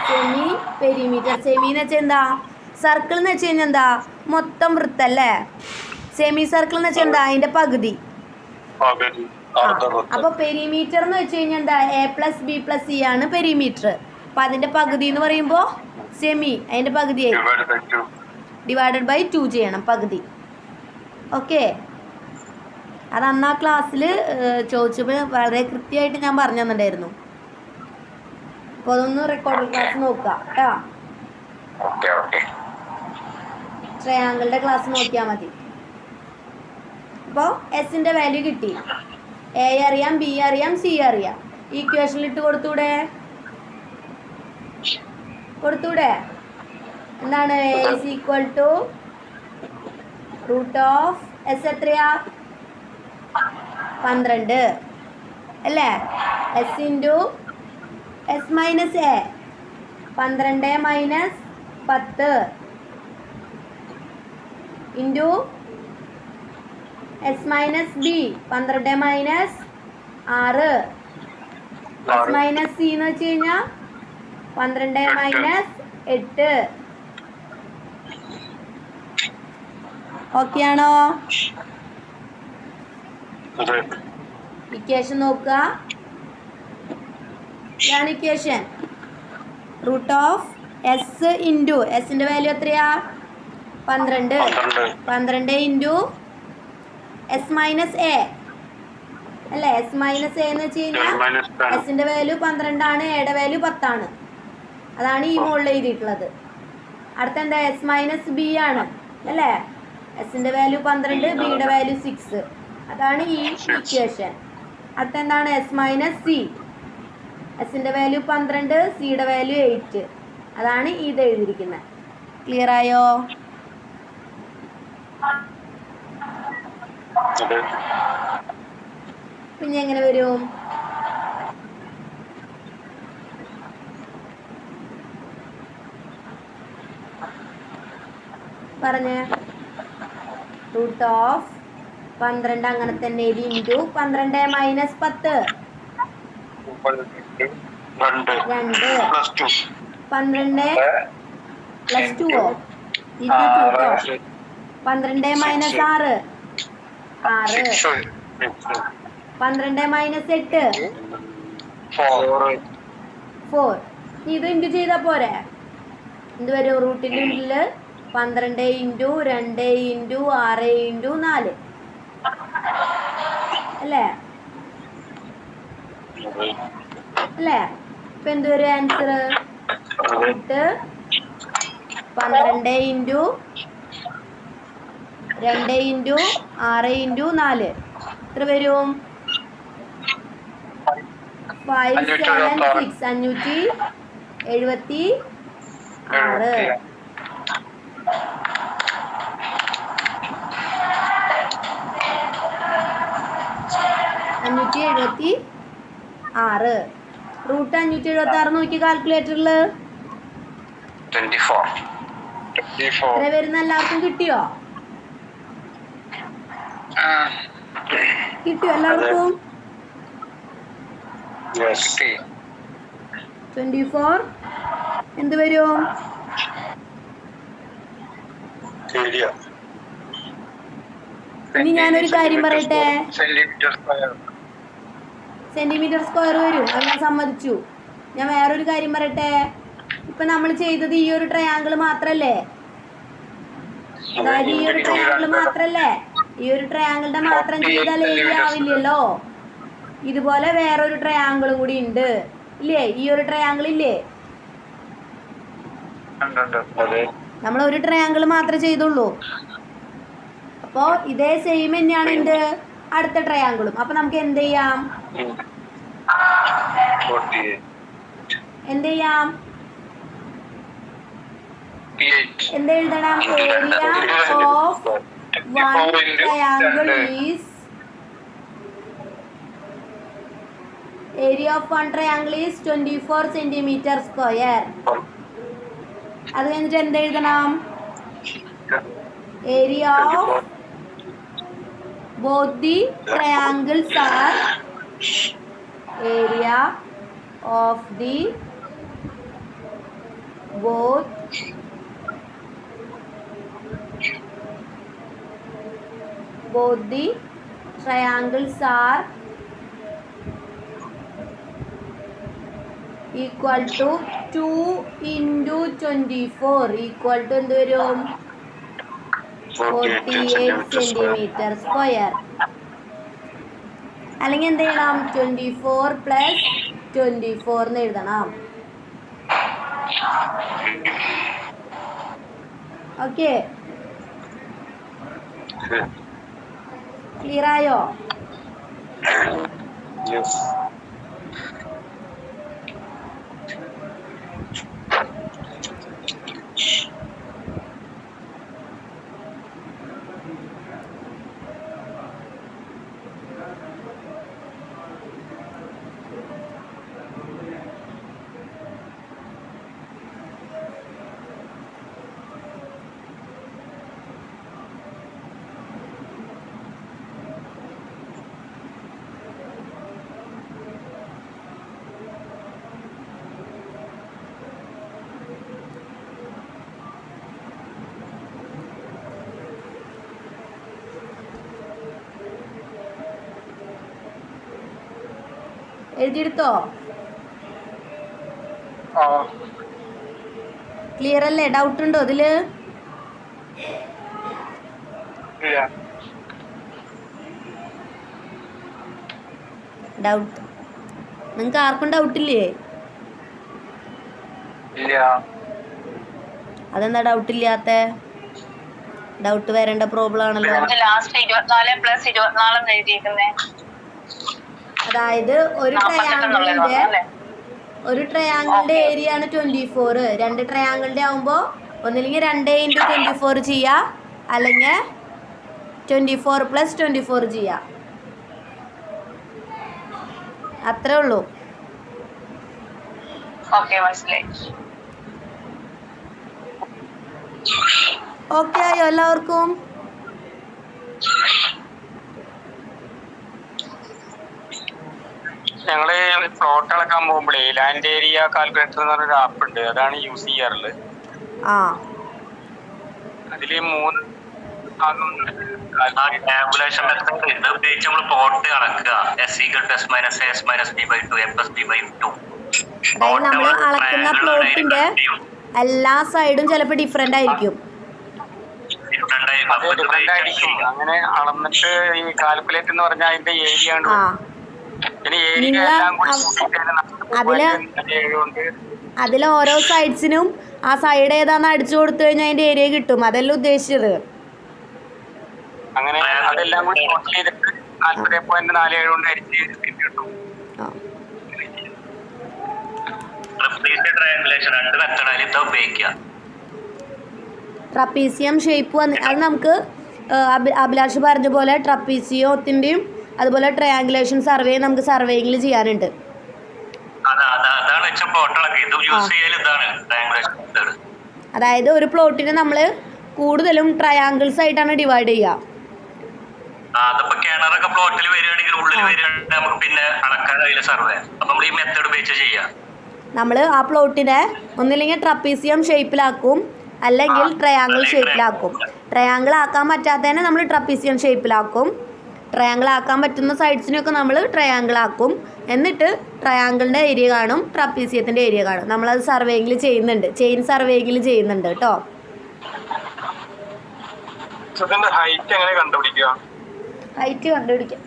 Semi perimeter. സെമി എന്ന് വെച്ചാൽ എന്താ? സർക്കിൾ എന്ന് വെച്ച് കഴിഞ്ഞാൽ എന്താ? മൊത്തം വൃത്തല്ലേ? സെമി സർക്കിൾ എന്ന് വെച്ചാൽ എന്താ? അതിൻ്റെ പകുതി. അപ്പോൾ പെരിമീറ്റർ എന്ന് വെച്ച് കഴിഞ്ഞാൽ എന്താ? A plus B plus C ആണ് പെരിമീറ്റർ. അപ്പം അതിൻ്റെ പകുതി എന്ന് പറയുമ്പോൾ സെമി, അതിൻ്റെ പകുതിയായി. ഡിവൈഡഡ് ബൈ 2 ചെയ്യണം, പകുതി. ഓക്കെ, അത് അന്ന് ആ ക്ലാസ്സിൽ ചോദിച്ചപ്പോൾ വളരെ കൃത്യമായിട്ട് ഞാൻ പറഞ്ഞു തന്നിട്ടുണ്ടായിരുന്നു. അപ്പോൾ അതൊന്ന് റെക്കോർഡ് ക്ലാസ് നോക്കുക കേട്ടോ. ട്രയാങ്കിളുടെ ക്ലാസ് നോക്കിയാൽ മതി. അപ്പോൾ എസിൻ്റെ വാല്യൂ കിട്ടി. എ അറിയാം, ബി അറിയാം, സി അറിയാം. ഈക്വേഷനിൽ ഇട്ട് കൊടുത്തൂടെ? എന്താണ്? A is equal to root of S എത്രയാ? 12 അല്ലേ? S into S minus A 12 minus 10 into S minus B 12 minus 6 S minus C എന്ന് വെച്ച് കഴിഞ്ഞാൽ 12 മൈനസ് 8. ഓക്കെ ആണോ? ഇക്വേഷൻ നോക്കുക. ഇതാണ് equation. Root of S into എസിൻ്റെ വാല്യൂ എത്രയാ? 12 ഇൻറ്റു എസ് മൈനസ് എ അല്ലേ? എസ് മൈനസ് എ എന്ന് വെച്ച് കഴിഞ്ഞാൽ എസിൻ്റെ വാല്യൂ 12 ആണ്, എയുടെ വാല്യൂ 10 ആണ്. അതാണ് ഈ മുകളിൽ എഴുതിയിട്ടുള്ളത്. അടുത്ത എന്താ? എസ് മൈനസ് ബി ആണ് അല്ലേ? എസിൻ്റെ വാല്യൂ 12, ബിയുടെ വാല്യൂ 6. അതാണ് ഈ ഇക്വേഷൻ. അടുത്ത എന്താണ്? S minus C. എസിൻ്റെ വാല്യൂ 12, സിയുടെ വാല്യൂ 8. അതാണ് ഇത് എഴുതിയിരിക്കുന്നത്. ക്ലിയർ ആയോ? പിന്നെ എങ്ങനെ വരും? പറഞ്ഞേ. റൂട്ട് ഓഫ് 12 അങ്ങനെ തന്നെ എഴുതി into 12 minus 10 2 12 plus 2 into 12 minus 6 12 minus 8 4. ഇത് ഇൻറ്റു ചെയ്താൽ പോരെ? എന്ത് വരും? റൂട്ടിൻ്റെ ഉള്ളിൽ 12 ഇൻറ്റു 2 ഇൻറ്റു 6 ഇൻറ്റു 4 അല്ലേ? ഇപ്പം എന്ത് വരും answer? Root 12 into 2 into 6 into 4 എത്ര വരും? 576 576. റൂട്ട് 576 നോക്കി കാൽക്കുലേറ്ററിൽ എത്ര വരുന്ന എല്ലാവർക്കും കിട്ടിയോ? എല്ലാവർക്കും? 24 എന്ത് വരും? ഇനി ഞാനൊരു കാര്യം പറയട്ടെ. സെന്റിമീറ്റർ സ്ക്വയർ വരും, അത് ഞാൻ സമ്മതിച്ചു. ഞാൻ വേറൊരു കാര്യം പറയട്ടെ. ഇപ്പൊ നമ്മൾ ചെയ്തത് ഈ ഒരു ട്രയാങ്കിൾ മാത്രല്ലേ? അതായത് ഈ ഒരു ട്രയാങ്കിൾ മാത്രല്ലേ? ഈ ഒരു ട്രയാങ്കിളിന്റെ മാത്രം ചെയ്താൽ ഏരിയ ആവില്ലല്ലോ. ഇതുപോലെ വേറൊരു ട്രയാങ്കിളും കൂടി ഉണ്ട് ഇല്ലേ? ഈ ഒരു ട്രയാങ്കിൾ ഇല്ലേ? നമ്മൾ ഒരു ട്രയാങ്കിൾ മാത്രമേ ചെയ്തുള്ളൂ. അപ്പോൾ ഇതേ സെയിം തന്നെയാണ് എന്ത് അടുത്ത ട്രയാങ്കിളും. അപ്പൊ നമുക്ക് എന്ത് ചെയ്യാം? എന്തെഴുതണം? Area of one triangle is area of one triangle is 24 centimeter square. അത് കഴിഞ്ഞിട്ട് എന്തെഴുതണം? Area of both the triangles are area of the both the triangles are equal to 2 into 24 equal to എന്ത് വരും? 48 സെന്റിമീറ്റർ സ്ക്വയർ. അല്ലെങ്കിൽ എന്ത് ചെയ്യണം? 24 plus 24 എന്ന് എഴുതണം. ഓക്കെ, ക്ലിയർ ആയോ? എഴുതിയെടുത്തോ? ക്ലിയർ അല്ലേ? ഡൗട്ട് ഉണ്ടോ ഇതില്? ഡൗട്ട് നിങ്ങൾക്ക് ആർക്കും ഡൗട്ടില്ലേ? അതെന്താ ഡൗട്ട് ഇല്ലാത്ത? ഡൗട്ട് വരേണ്ട പ്രോബ്ലം ആണല്ലോ. അതായത് ഒരു ട്രയാങ്കിളിന്റെ ഏരിയ ആണ് 24. 2 ട്രയാങ്കിളിന്റെ ആവുമ്പോ ഒന്നില്ലെങ്കിൽ 2 × 24 ചെയ്യാ, അല്ലെങ്കിൽ 24 + 24 ചെയ്യാ. അത്രേ ഉള്ളൂ. ഓക്കെ ആയോ എല്ലാവർക്കും? ഞങ്ങള് പ്ലോട്ട് അളക്കാൻ പോകുമ്പോഴേ ലാൻഡ് ഏരിയ കാൽക്കുലേറ്റർ എന്ന് പറഞ്ഞൊരു ആപ്പ് ഉണ്ട്, അതാണ് യൂസ് ചെയ്യാറുള്ളത്. അതില് 3 ടാബുലേഷൻ മെത്തേഡ് ഇത് ഉപയോഗിച്ച് നമ്മൾ പ്ലോട്ട് അളക്കുക. S = S - A - B/2 A + B/2. അതായത് നമ്മൾ അളക്കുന്ന പ്ലോട്ടിന്റെ എല്ലാ സൈഡും ചിലപ്പോൾ ഡിഫറെന്റ് ആയിരിക്കും. അങ്ങനെ അളന്നിട്ട് ഈ കാൽക്കുലേറ്റ് എന്ന് പറഞ്ഞാൽ അതിന്റെ ഏരിയ അതിൽ ഓരോ സൈഡ്സിനും ആ സൈഡ് ഏതാന്ന് അടിച്ചു കൊടുത്തു കഴിഞ്ഞാൽ അതിന്റെ ഏരിയ കിട്ടും. അതല്ല ഉദ്ദേശിച്ചത്. അങ്ങനെ അതെല്ലാം കൂടി ചെയ്തിട്ട് 40.47 കൊണ്ട് അടിച്ച് കിട്ടും. ട്രപ്പീസിയം ഷേപ്പ് അത് നമുക്ക് അഭിലാഷ് പറഞ്ഞ പോലെ ട്രപ്പീസിയത്തിന്റെയും അതുപോലെ ട്രയാങ്കുലേഷൻ സർവേ നമുക്ക് സർവേയിങ്ങിൽ ചെയ്യാനുണ്ട്. അതായത് ഒരു പ്ലോട്ടിനെ നമ്മൾ കൂടുതലും ട്രയാങ്കിൾസ് ആയിട്ടാണ് ഡിവൈഡ് ചെയ്യുക. നമ്മൾ ആ പ്ലോട്ടിനെ ഒന്നില്ലെങ്കിൽ ട്രപ്പീസിയം ഷേപ്പിലാക്കും, അല്ലെങ്കിൽ ട്രയാങ്കിൾ ഷേപ്പിലാക്കും. ട്രയാങ്കിൾ ആക്കാൻ പറ്റാത്തതിനെ നമ്മൾ ട്രപ്പീസിയം ഷേപ്പിലാക്കും. ട്രയാങ്കിൾ ആക്കാൻ പറ്റുന്ന സൈഡ്സിനൊക്കെ നമ്മൾ ട്രയാങ്കിൾ ആക്കും. എന്നിട്ട് ട്രയാങ്കിളിൻ്റെ ഏരിയ കാണും, ട്രപ്പീസിയത്തിൻ്റെ ഏരിയ കാണും. നമ്മളത് സർവേയിങ്ങിൽ ചെയ്യുന്നുണ്ട്, ചെയിൻ സർവേയിങ്ങിൽ ചെയ്യുന്നുണ്ട് കേട്ടോ. ഹൈറ്റ് കണ്ടുപിടിക്കാം.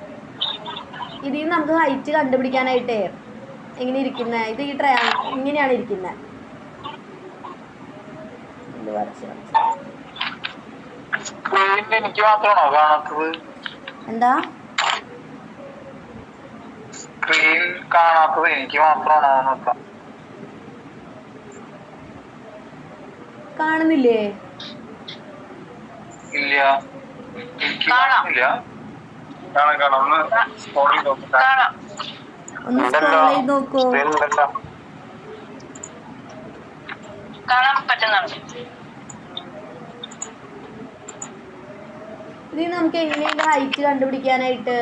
ഇതിൽ നിന്ന് നമുക്ക് ഹൈറ്റ് കണ്ടുപിടിക്കാനായിട്ടേ എങ്ങനെ ഇരിക്കുന്നത്, ഇത് ഈ ട്രയാങ്കിൾ ഇങ്ങനെയാണ് ഇരിക്കുന്നത്. എനിക്ക് മാത്രമാണോ കാണാത്തത്? എന്താ സ്ക്രീൻ കാണാത്തത്? എനിക്ക് മാത്രമാണോ? കാണുന്നില്ലേ? ഇല്ല, ഒന്ന് സ്ക്രോൾ ചെയ്ത് നോക്കൂ. കാണാൻ പറ്റുന്നുണ്ട്. ഇത് നമുക്ക് എങ്ങനെയാണ് ഹൈറ്റ് കണ്ടുപിടിക്കാനായിട്ട്?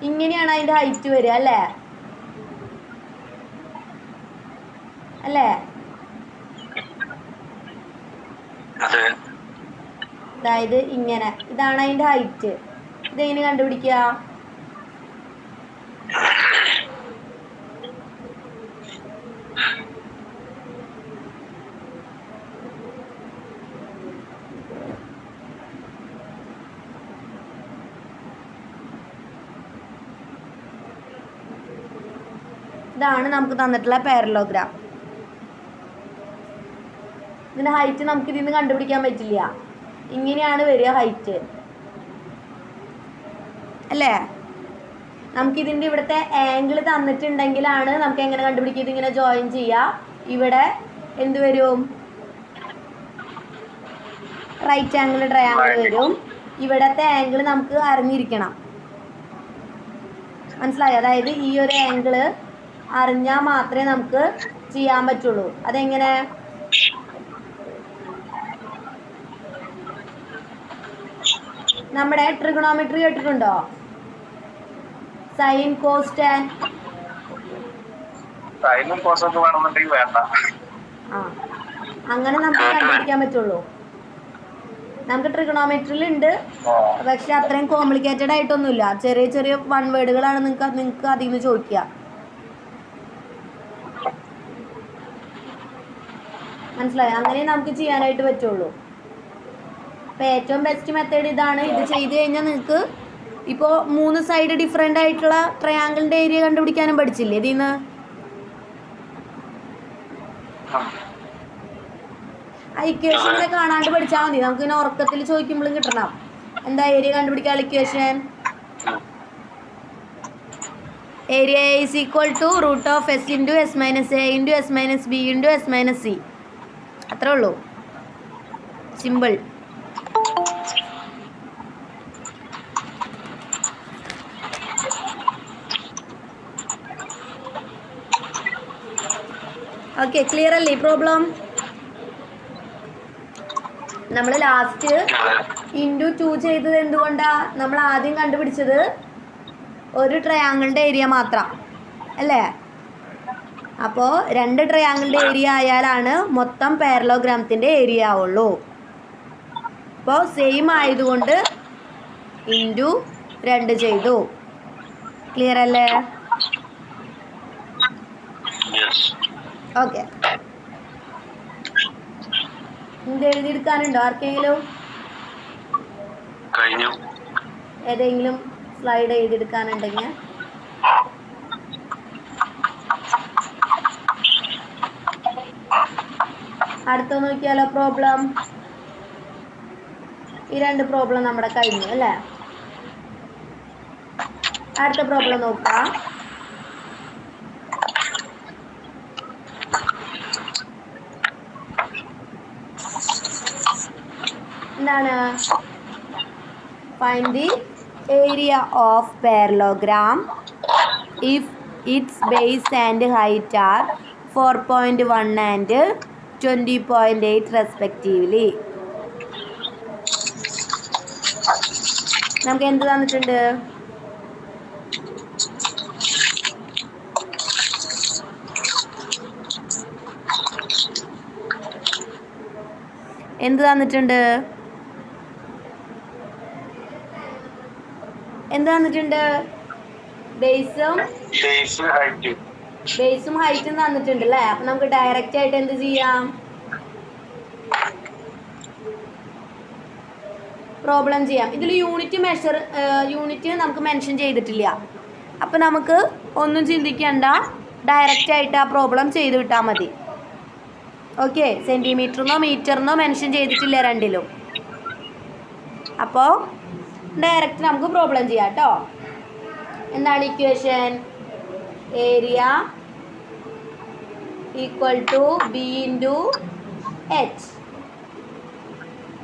ഇങ്ങനെയാണ് അതിന്റെ ഹൈറ്റ് വരിക അല്ലേ? അതായത് ഇങ്ങനെ, ഇതാണ് അതിന്റെ ഹൈറ്റ്. ഇതെങ്ങനെ കണ്ടുപിടിക്കുക? ഇതാണ് നമുക്ക് തന്നിട്ടുള്ള പാരലോഗ്രാം. ഇതിൻ്റെ ഹൈറ്റ് നമുക്ക് ഇതിൽ നിന്ന് കണ്ടുപിടിക്കാൻ പറ്റില്ല. ഇങ്ങനെയാണ് വരിക ഹൈറ്റ് അല്ലേ. നമുക്കിതിൻ്റെ ഇവിടുത്തെ ആംഗിൾ തന്നിട്ടുണ്ടെങ്കിലാണ് നമുക്ക് എങ്ങനെ കണ്ടുപിടിക്കുക, ഇതിങ്ങനെ ജോയിൻ ചെയ്യുക. ഇവിടെ എന്ത് വരും? റൈറ്റ് ആംഗിൾ ട്രയാംഗിൾ വരും. ഇവിടത്തെ ആംഗിൾ നമുക്ക് അറിഞ്ഞിരിക്കണം. മനസ്സിലായോ? അതായത് ഈ ഒരു ആംഗിൾ അറിഞ്ഞാൽ മാത്രമേ നമുക്ക് ചെയ്യാൻ പറ്റുള്ളൂ. അതെങ്ങനെ? നമ്മുടെ ട്രിഗണോമെട്രി കേട്ടിട്ടുണ്ടോ? Sine, cos, tan. സൈനും കോസൊക്കെ വേണമെന്നുണ്ടെങ്കിൽ വേണ്ട. അങ്ങനെ നമുക്ക് കണ്ടുപിടിക്കാൻ പറ്റുള്ളൂ. നമുക്ക് ട്രിഗണോമെട്രിയിൽ ഉണ്ട്, പക്ഷെ അത്രയും കോംപ്ലിക്കേറ്റഡ് ആയിട്ടൊന്നുമില്ല. ചെറിയ ചെറിയ വൺ വേർഡുകളാണ് നിങ്ങൾക്ക് അതിൽ നിന്ന് ചോദിക്കുക. മനസ്സിലായോ? അങ്ങനെ നമുക്ക് ചെയ്യാനായിട്ട് പറ്റുള്ളൂ. അപ്പോൾ ഏറ്റവും ബെസ്റ്റ് മെത്തേഡ് ഇതാണ്. ഇത് ചെയ്ത് കഴിഞ്ഞാൽ നിങ്ങൾക്ക് ഇപ്പോൾ 3 സൈഡ് ഡിഫറെൻ്റ് ആയിട്ടുള്ള ട്രയാങ്കിളിൻ്റെ ഏരിയ കണ്ടുപിടിക്കാനും പഠിച്ചില്ലേ ഇതിൽ നിന്ന്? ഇക്വേഷനെ കാണാണ്ട് പഠിച്ചാൽ മതി. നമുക്ക് ഇങ്ങനെ ഉറക്കത്തിൽ ചോദിക്കുമ്പോഴും കിട്ടണം. എന്താ ഏരിയ കണ്ടുപിടിക്കാനുള്ള equation? Area is equal to root of S into S minus A into S minus B into S minus C. അത്രേ ഉള്ളൂ. സിമ്പിൾ. ഓക്കെ, ക്ലിയർ അല്ലേ ഈ പ്രോബ്ലം? നമ്മൾ ലാസ്റ്റ് ഇൻറ്റു 2 ചെയ്തത് എന്തുകൊണ്ടാ? നമ്മൾ ആദ്യം കണ്ടുപിടിച്ചത് ഒരു ട്രയാങ്കിളിൻ്റെ ഏരിയ മാത്രം അല്ലേ. അപ്പോൾ 2 ട്രയാങ്കിളിൻ്റെ ഏരിയ ആയാലാണ് മൊത്തം പാരലോഗ്രാമത്തിൻ്റെ ഏരിയ ആവുള്ളൂ. അപ്പോൾ സെയിം ആയതുകൊണ്ട് ഇൻറ്റു 2 ചെയ്തു. ക്ലിയർ അല്ലേ? ഓക്കെ. ഇത് എഴുതിയെടുക്കാനുണ്ടോ ആർക്കെങ്കിലും? കഴിഞ്ഞു. ഏതെങ്കിലും സ്ലൈഡ് എഴുതിയെടുക്കാനുണ്ടെങ്കിൽ അടുത്ത നോക്കിയാലോ പ്രോബ്ലം. ഈ 2 പ്രോബ്ലം നമ്മുടെ കഴിഞ്ഞു അല്ലേ. അടുത്ത പ്രോബ്ലം നോക്കാം. എന്താണ്? Find the area of parallelogram if its base and height are 4.1 and 20.8 respectively. നമുക്ക് എന്ത് തന്നിട്ടുണ്ട്? എന്ത് തന്നിട്ടുണ്ട്? എന്ത് തന്നിട്ടുണ്ട്? ബേസും ഹൈറ്റും തന്നിട്ടുണ്ട് അല്ലേ. അപ്പം നമുക്ക് ഡയറക്റ്റ് ആയിട്ട് എന്ത് ചെയ്യാം? പ്രോബ്ലം ചെയ്യാം. ഇതിൽ യൂണിറ്റ് നമുക്ക് മെൻഷൻ ചെയ്തിട്ടില്ല. അപ്പം നമുക്ക് ഒന്നും ചിന്തിക്കേണ്ട, ഡയറക്റ്റ് ആയിട്ട് ആ പ്രോബ്ലം ചെയ്ത് വിട്ടാൽ മതി. ഓക്കെ, സെൻറ്റിമീറ്ററിനോ മീറ്ററിനോ മെൻഷൻ ചെയ്തിട്ടില്ല രണ്ടിലും. അപ്പോൾ ഡയറക്റ്റ് നമുക്ക് പ്രോബ്ലം ചെയ്യാം കേട്ടോ. എന്താണ് equation? Area equal to B into H.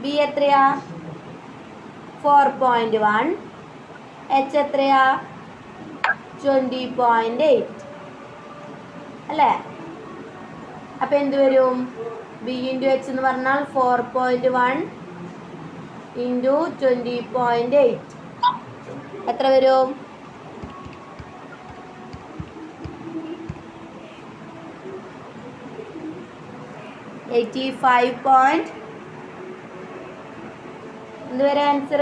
B എത്രയാ? 4.1. എച്ച് എത്രയാ? 20.8 അല്ലേ. അപ്പം എന്ത് വരും? ബി ഇൻറ്റു എച്ച് എന്ന് പറഞ്ഞാൽ 4.1 ഇൻറ്റു 20.8 എത്ര വരും? 85. എന്തുവരെ ആൻസർ?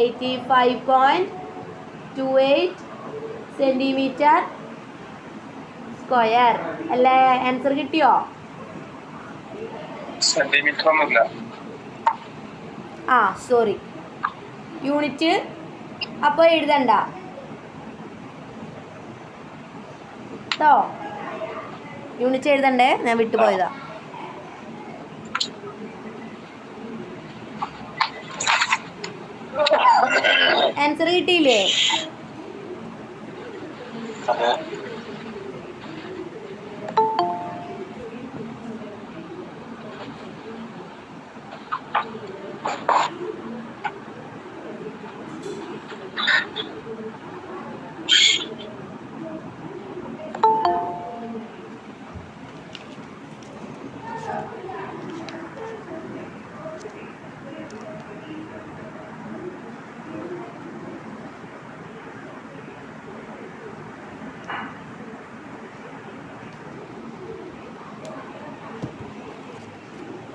85.28 സെൻറ്റിമീറ്റർ സ്ക്വയർ അല്ലേ. ആൻസർ കിട്ടിയോ? സെന്റിമീറ്റർ ഒന്നുമില്ല. സോറി, യൂണിറ്റ് അപ്പോൾ എഴുതണ്ട. കേട്ടോ. യൂണിറ്റ് എഴുതണ്ടേ, ഞാൻ വിട്ടുപോയതാ. ആൻസർ കിട്ടിയില്ലേ?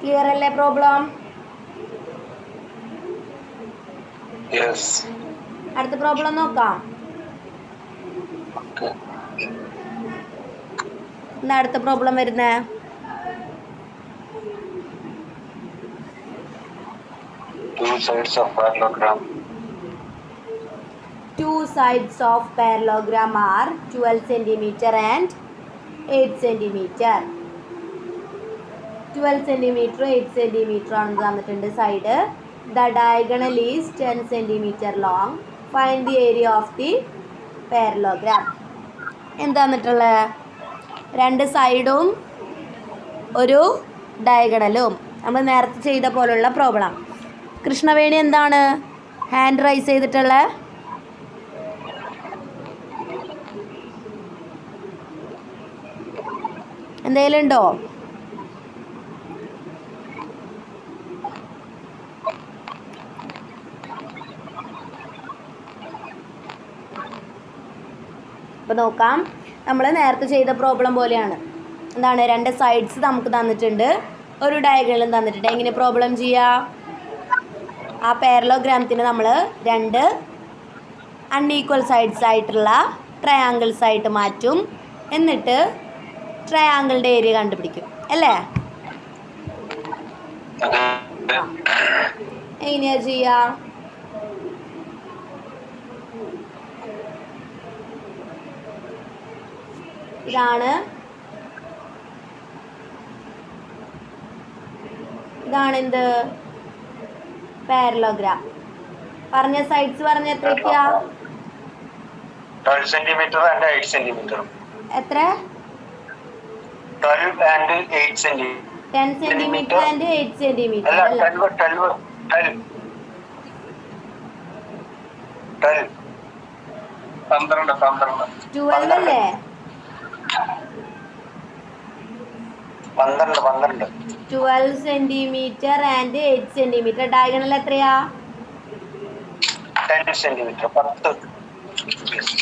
ക്ലിയർ അല്ലേ പ്രോബ്ലം? അടുത്ത പ്രോബ്ലം നോക്കാം. എന്താ അടുത്ത പ്രോബ്ലം വരുന്നേ? Two sides of parallelogram. Two sides of parallelogram are 12 centimeter and 8 centimeter. 12 centimeter 8 centimeter ആണ് തന്നിട്ടുണ്ട് side. The diagonal is 10 centimeter long. Find the area of the parallelogram. എന്താന്നിട്ടുള്ളത്? രണ്ട് സൈഡും ഒരു ഡയഗണലും. നമ്മൾ നേരത്തെ ചെയ്ത പോലുള്ള പ്രോബ്ലം. കൃഷ്ണവേണി എന്താണ് ഹാൻഡ് റൈസ് ചെയ്തിട്ടുള്ള? എന്തെങ്കിലും ഉണ്ടോ? അപ്പോൾ നോക്കാം, നമ്മൾ നേരത്തെ ചെയ്ത പ്രോബ്ലം പോലെയാണ്. എന്താണ്, രണ്ട് സൈഡ്സ് നമുക്ക് തന്നിട്ടുണ്ട്, ഒരു ഡയഗണലും തന്നിട്ടുണ്ട്. എങ്ങനെ പ്രോബ്ലം ചെയ്യുക? ആ പാരലോഗ്രാമത്തിന് നമ്മൾ രണ്ട് അൺഈക്വൽ സൈഡ്സ് ആയിട്ടുള്ള ട്രയാങ്കിൾസ് ആയിട്ട് മാറ്റും. എന്നിട്ട് ട്രയാങ്കിളിൻ്റെ ഏരിയ കണ്ടുപിടിക്കും അല്ലേ? എങ്ങനെയാ ചെയ്യുക? ഇതാണ് എന്ത് പാരലോഗ്രാം. പറഞ്ഞ സൈഡ്സ് പറഞ്ഞ എത്രയ്ക്കാ? 12 centimeter and 8 centimeter. എത്ര? 12 and 8 centimeter. 10 centimeter and 8 centimeter. അല്ല 12 അല്ലേ? 12 centimeter and 8 centimeter. ഡയഗണൽ എത്രയാ? 10 centimeter.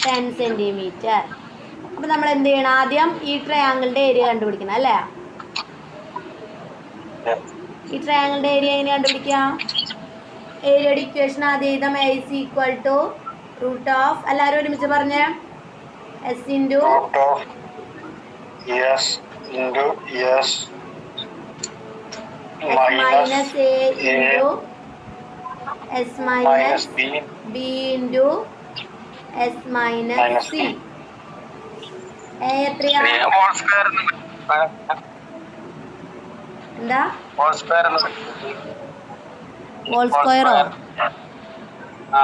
10 centimeter. അപ്പൊ നമ്മൾ എന്ത് ചെയ്യണം? ആദ്യം ഈ ട്രയാങ്കിളിന്റെ ഏരിയ കണ്ടുപിടിക്കണം അല്ലേ? ഈ ട്രയാങ്കിളിന്റെ ഏരിയ എങ്ങനെ കണ്ടുപിടിക്കാം? ഏരിയയുടെ ഇക്വേഷൻ ആദ്യം എഴുതാം. A is equal to root of, എല്ലാവരും ഒരുമിച്ച് പറഞ്ഞേ, S into root of S into S minus A into S minus B into S minus C. A എത്രയാ? എന്താ? ഹോൾ സ്ക്വയറോ?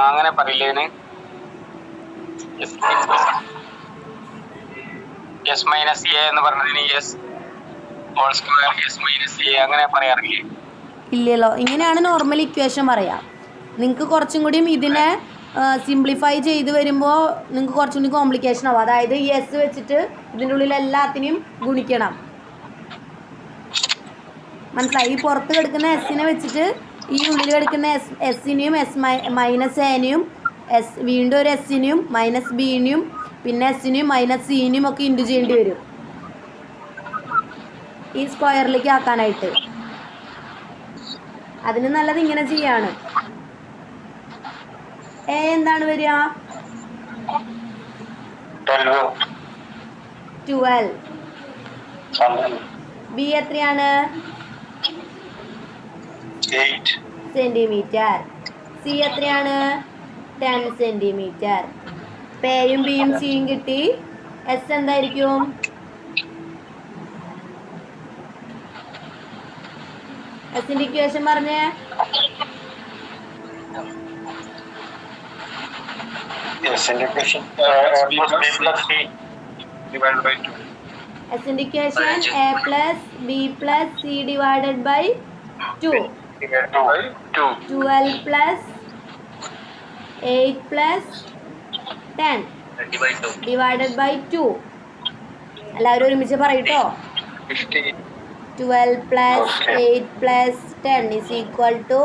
അങ്ങനെ പറയില്ലേ? എസ് മൈനസ് എ എന്ന് പറഞ്ഞതിന് S whole square S minus A അങ്ങനെ പറയാറില്ലേ? ഇല്ലല്ലോ. ഇങ്ങനെയാണ് നോർമൽ ഇക്വേഷൻ പറയാം. നിങ്ങൾക്ക് കുറച്ചും കൂടിയും ഇതിനെ സിംപ്ലിഫൈ ചെയ്ത് വരുമ്പോൾ നിങ്ങൾക്ക് കുറച്ചും കൂടി കോംപ്ലിക്കേഷൻ ആവും. അതായത് ഈ എസ് വെച്ചിട്ട് ഇതിൻ്റെ ഉള്ളിൽ എല്ലാത്തിനെയും ഗുണിക്കണം. മനസ്സിലായി? ഈ പുറത്ത് കിടക്കുന്ന എസ്സിനെ വെച്ചിട്ട് ഈ ഉള്ളിൽ കിടക്കുന്ന എസ്സിനെയും എസ് മൈനസ് എനെയും വീണ്ടും ഒരു എസ്സിനെയും മൈനസ് ബിനെയും പിന്നെ എസ്സിനെയും മൈനസ് സിനെയും ഒക്കെ ഇൻറ്റു ചെയ്യേണ്ടി വരും ഈ സ്ക്വയറിലേക്ക് ആക്കാനായിട്ട്. അതിന് നല്ലത് ഇങ്ങനെ ചെയ്യാണ്. എ എന്താണ് വരിക? 12. ബി എത്രയാണ്? 8 സെന്റിമീറ്റർ. സി എത്രയാണ്? 10 സെന്റിമീറ്റർ. എയും ബിയും സിയും കിട്ടി. എസ് എന്തായിരിക്കും? എസിന്റെ ഇക്വേഷൻ പറഞ്ഞേ. എസിന്റെ equation A plus B plus C divided by 2. 12 plus 8 plus 10 divided by 2. എല്ലാവരും ഒരുമിച്ച് പറയട്ടോ. 12 plus 8 plus 10 is equal to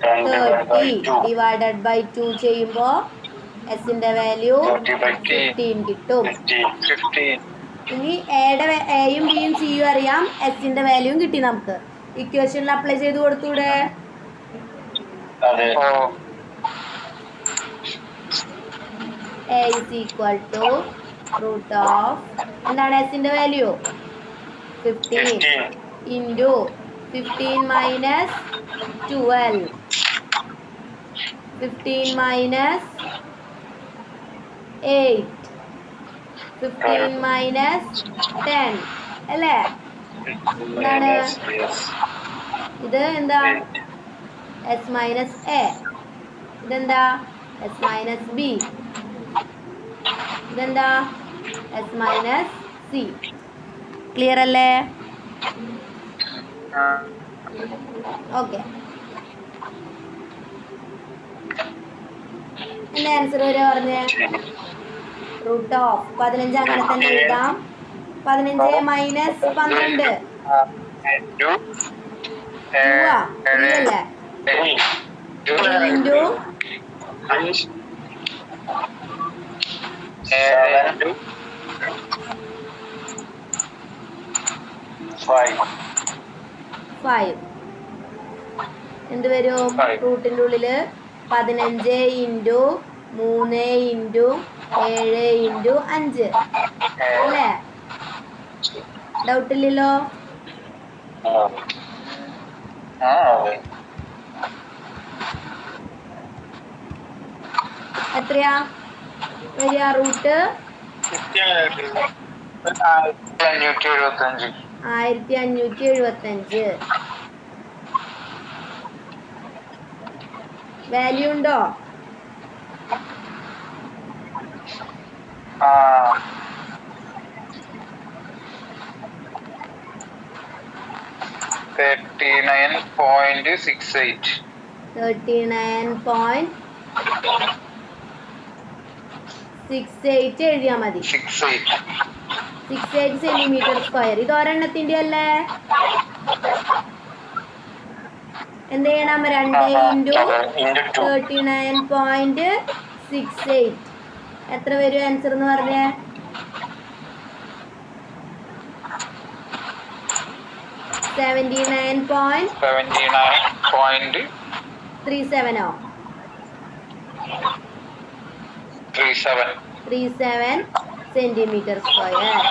30 divided by 2 ചെയ്യുമ്പോൾ എസിന്റെ വാല്യൂ 15 കിട്ടും. ഇനി എയും ബിയും സിയും അറിയാം, എസിന്റെ വാല്യൂയും കിട്ടി. നമുക്ക് ഇക്വേഷനിൽ അപ്ലൈ ചെയ്ത് കൊടുത്തൂടെ? A is equal to root of എന്താണ് എസിന്റെ value? 15 into 15 minus 12. 15 minus 8. 15 minus 10 അല്ലേ? എന്താണ് ഇത്? എന്താ? S minus A. ഇതെന്താ? S minus B. ഇതെന്താ? S minus C. ക്ലിയർ അല്ലേ? ഓക്കെ. എന്താ ആൻസർ വരെ പറഞ്ഞേ? റൂട്ട് ഓഫ് 15 അങ്ങനെ തന്നെ എഴുതാം. 15 മൈനസ് 12 അല്ലേ? ഇൻറ്റു 5 എന്ത് വരും? റൂട്ടിൻ്റെ ഉള്ളില് 15 ഇൻറ്റു 3 ഇൻറ്റു 7 ഇൻറ്റു 5 അല്ലേ? ഡൗട്ട് ഇല്ലല്ലോ? എത്രയാ വരിക? റൂട്ട് 1575. വാല്യൂ ഉണ്ടോ? $39.68. 39.68 എഴുതിയാ മതി. 68 സെന്റിമീറ്റർ സ്ക്വയർ. ഇത് ഒരെണ്ണത്തിന്റെ അല്ലേ? എന്ത് ചെയ്യണം? 2 ഇൻറ്റു 39.68 എത്ര വരും ആൻസർ എന്ന് പറഞ്ഞേ? 79.37 37 സെന്റിമീറ്റർ സ്ക്വയർ.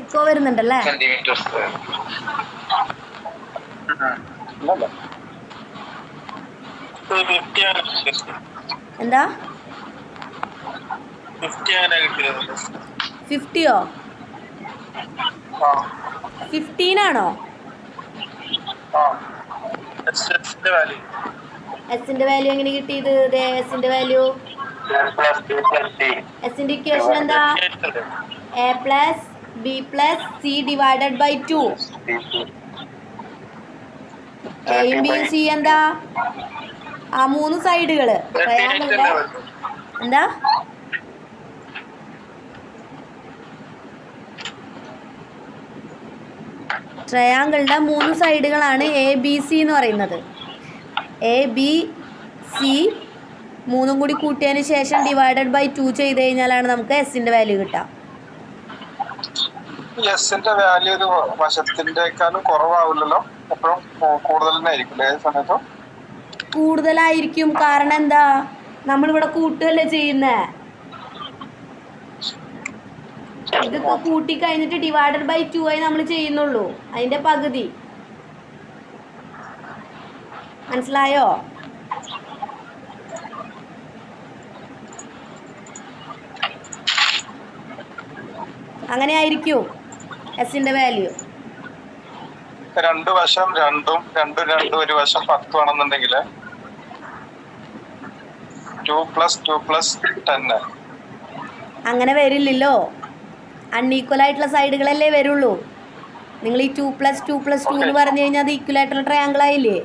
എക്കോ വരുന്നുണ്ടല്ലേ? എന്താ? 50യോ? 15 ആണോ? എസിന്റെ വാല്യൂ എങ്ങനെ കിട്ടിയത്? എസിന്റെ വാല്യൂ എസിന്റെ ഇക്വേഷൻ എന്താ? A plus B plus C divided by 2. എയും ബിയും സി എന്താ? ആ 3 സൈഡുകള് ട്രയാങ്കിളിന്റെ എന്താ? ട്രയാങ്കിളിന്റെ 3 സൈഡുകളാണ് എ ബി സി എന്ന് പറയുന്നത്. എ ബി സി 3 കൂടി കൂട്ടിയതിന് ശേഷം ഡിവൈഡഡ് ബൈ 2 ചെയ്ത് കഴിഞ്ഞാലാണ് നമുക്ക് എസിന്റെ വാല്യൂ കിട്ടുക. എസിന്റെ വാല്യൂ ഒരു വശത്തിന്റെക്കാളും കുറവാവില്ലല്ലോ, എപ്പോഴും കൂടുതൽ തന്നെ ആയിരിക്കും ഏത് സമയത്തും കൂടുതലായിരിക്കും. കാരണം എന്താ? നമ്മളിവിടെ കൂട്ടുകയല്ലേ ചെയ്യുന്നേ. ഇതൊക്കെ കൂട്ടി കഴിഞ്ഞിട്ട് ഡിവൈഡഡ് ബൈ 2 ആയി നമ്മൾ ചെയ്യുന്നുള്ളൂ. അതിന്റെ പകുതി. മനസ്സിലായോ? അങ്ങനെ ആയിരിക്കും എസിൻ്റെ വാല്യൂ. രണ്ട് വശം രണ്ടും ഒരു വശം 10 ആണെന്നുണ്ടെങ്കിൽ 2 + 10. അങ്ങനെ വരില്ലല്ലോ. അൺഈക്വൽ ആയിട്ടുള്ള സൈഡുകളല്ലേ വരുള്ളൂ. നിങ്ങൾ ഈ 2 + 2 + 2 എന്ന് പറഞ്ഞു കഴിഞ്ഞാൽ അത് ഈക്വൽ ആയിട്ടുള്ള ട്രയാങ്കിൾ ആയില്ലേ?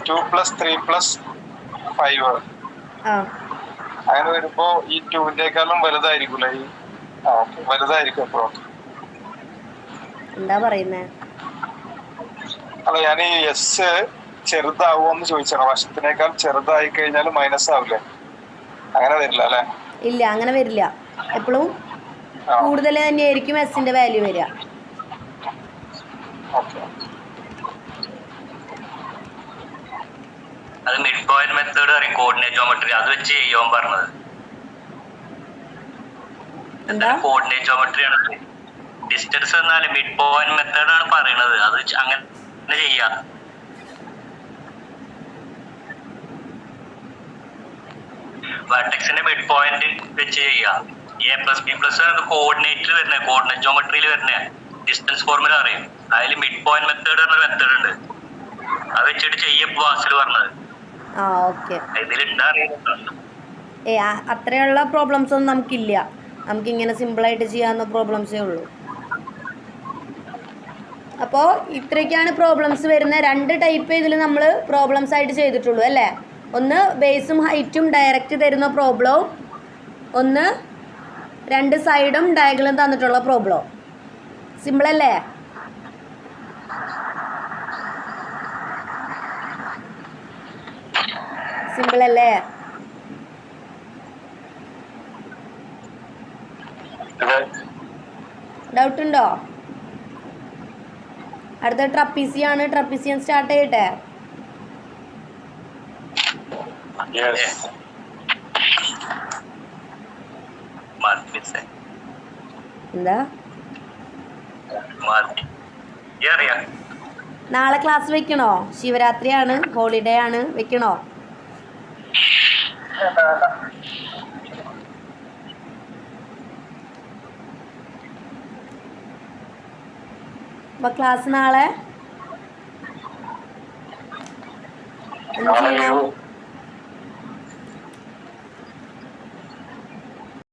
2 + 3 + 5. ആ അങ്ങനെ വരുമ്പോ ഈ 2-ന്റെക്കാളും വലുതായിരിക്കൂലേ ഈ വലുതായിരിക്കും എപ്പോഴും. എന്താ പറയുന്നേ? അല്ല ഞാൻ ഈ എസ് ചെറുതാവുമെന്ന് ചോദിച്ചാണ്. വശത്തിനേക്കാൾ ചെറുതായി കഴിഞ്ഞാൽ മൈനസ് ആവില്ലേ? അങ്ങനെ വരില്ല അല്ലെ? ഇല്ല, അങ്ങനെ വരില്ല. എപ്പോഴും കൂടുതൽ തന്നെയായിരിക്കും എസിൻ്റെ വാല്യൂ വരിക. അത് മിഡ് പോയിന്റ് മെത്തേഡ് പറയും, കോർഡിനേറ്റ് ജോമെട്രി. അത് വെച്ച് ചെയ്യാൻ പറഞ്ഞത്. എന്താ കോർഡിനേറ്റ് ജോമെട്രി ആണ്. ഡിസ്റ്റൻസ് എന്നാല് മിഡ് പോയിന്റ് മെത്തേഡ് ആണ് പറയുന്നത്. അത് അങ്ങനെ ചെയ്യാം. വെർട്ടെക്സിന്റെ മിഡ് പോയിന്റ് വെച്ച് ചെയ്യാം. A+B+ കോർഡിനേറ്റിൽ വരുന്ന, കോർഡിനേറ്റ് ജോമെട്രിയിൽ വരുന്ന ഡിസ്റ്റൻസ് ഫോർമുല അറിയും. അതിൽ മിഡ് പോയിന്റ് മെത്തേഡ് പറഞ്ഞ മെത്തേഡ് ഉണ്ട്. അത് വെച്ചിട്ട് ചെയ്യപ്പോ വാസിൽ പറഞ്ഞത്. ആ ഓക്കെ. ഇതിലുണ്ടാ അറിയുന്നുണ്ടോ? അത്രയുള്ള പ്രോബ്ലംസ് ഒന്നും നമുക്കില്ല. നമുക്കിങ്ങനെ സിമ്പിളായിട്ട് ചെയ്യാവുന്ന പ്രോബ്ലംസേ ഉള്ളൂ. അപ്പോൾ ഇത്രയൊക്കെയാണ് പ്രോബ്ലംസ് വരുന്നത്. 2 ടൈപ്പ് ഇതിൽ നമ്മൾ പ്രോബ്ലംസ് ആയിട്ട് ചെയ്തിട്ടുള്ളൂ അല്ലേ? ഒന്ന് ബേസും ഹൈറ്റും ഡയറക്റ്റ് തരുന്ന പ്രോബ്ലവും, ഒന്ന് 2 സൈഡും ഡയഗണലും തന്നിട്ടുള്ള പ്രോബ്ലവും. സിമ്പിളല്ലേ? സിമ്പിളല്ലേ? ഡൗട്ട് ഉണ്ടോ? അടുത്ത ട്രപ്പീസിയാണ്. ട്രപ്പീസിയൻ സ്റ്റാർട്ട് ചെയ്യട്ടെ? എന്താ നാളെ ക്ലാസ് വെക്കണോ? ശിവരാത്രിയാണ്, ഹോളിഡേ ആണ്, വെക്കണോ? അപ്പൊ ക്ലാസ് നാളെ എന്ത് ചെയ്യണം?